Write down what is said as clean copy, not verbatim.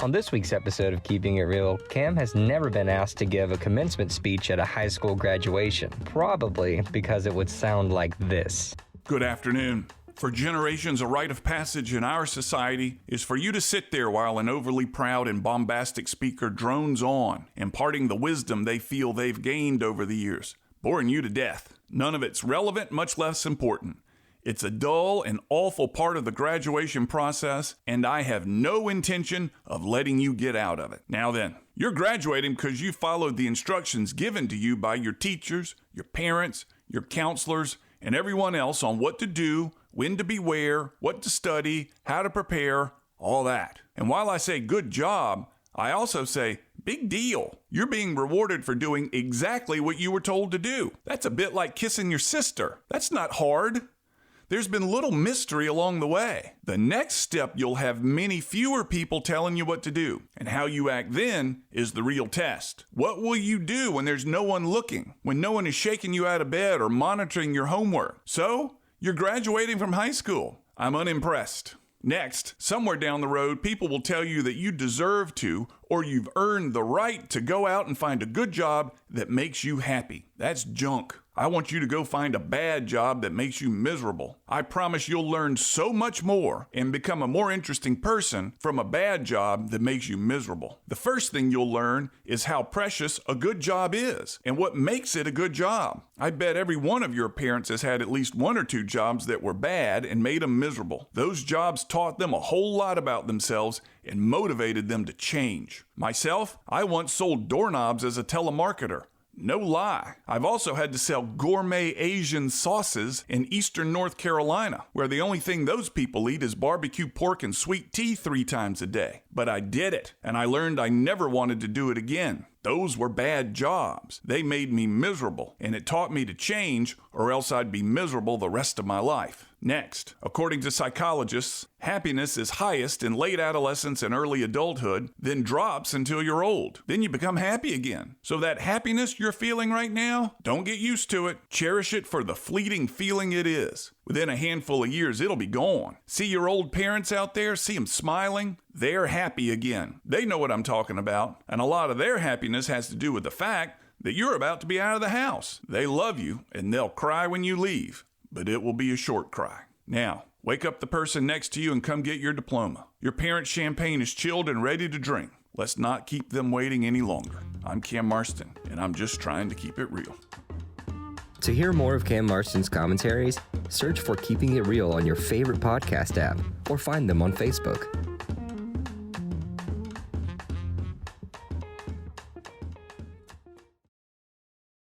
On this week's episode of Keeping It Real, Cam has never been asked to give a commencement speech at a high school graduation, probably because it would sound like this. Good afternoon. For generations, a rite of passage in our society is for you to sit there while an overly proud and bombastic speaker drones on, imparting the wisdom they feel they've gained over the years, boring you to death. None of it's relevant, much less important. It's a dull and awful part of the graduation process, and I have no intention of letting you get out of it. Now then, you're graduating because you followed the instructions given to you by your teachers, your parents, your counselors, and everyone else on what to do, when to beware, what to study, how to prepare, all that. And while I say good job, I also say big deal. You're being rewarded for doing exactly what you were told to do. That's a bit like kissing your sister. That's not hard. There's been little mystery along the way. The next step, you'll have many fewer people telling you what to do. And how you act then is the real test. What will you do when there's no one looking? When no one is shaking you out of bed or monitoring your homework? So, you're graduating from high school. I'm unimpressed. Next, somewhere down the road, people will tell you that you deserve to, or you've earned the right to go out and find a good job that makes you happy. That's junk. I want you to go find a bad job that makes you miserable. I promise you'll learn so much more and become a more interesting person from a bad job that makes you miserable. The first thing you'll learn is how precious a good job is and what makes it a good job. I bet every one of your parents has had at least one or two jobs that were bad and made them miserable. Those jobs taught them a whole lot about themselves and motivated them to change. Myself, I once sold doorknobs as a telemarketer. No lie. I've also had to sell gourmet Asian sauces in eastern North Carolina, where the only thing those people eat is barbecue pork and sweet tea 3 times a day. But I did it, and I learned I never wanted to do it again. Those were bad jobs. They made me miserable, and it taught me to change, or else I'd be miserable the rest of my life. Next, according to psychologists, happiness is highest in late adolescence and early adulthood, then drops until you're old. Then you become happy again. So that happiness you're feeling right now, don't get used to it. Cherish it for the fleeting feeling it is. Within a handful of years, it'll be gone. See your old parents out there? See them smiling? They're happy again. They know what I'm talking about. And a lot of their happiness has to do with the fact that you're about to be out of the house. They love you, and they'll cry when you leave. But it will be a short cry. Now, wake up the person next to you and come get your diploma. Your parents' champagne is chilled and ready to drink. Let's not keep them waiting any longer. I'm Cam Marston, and I'm just trying to keep it real. To hear more of Cam Marston's commentaries, search for Keeping It Real on your favorite podcast app or find them on Facebook.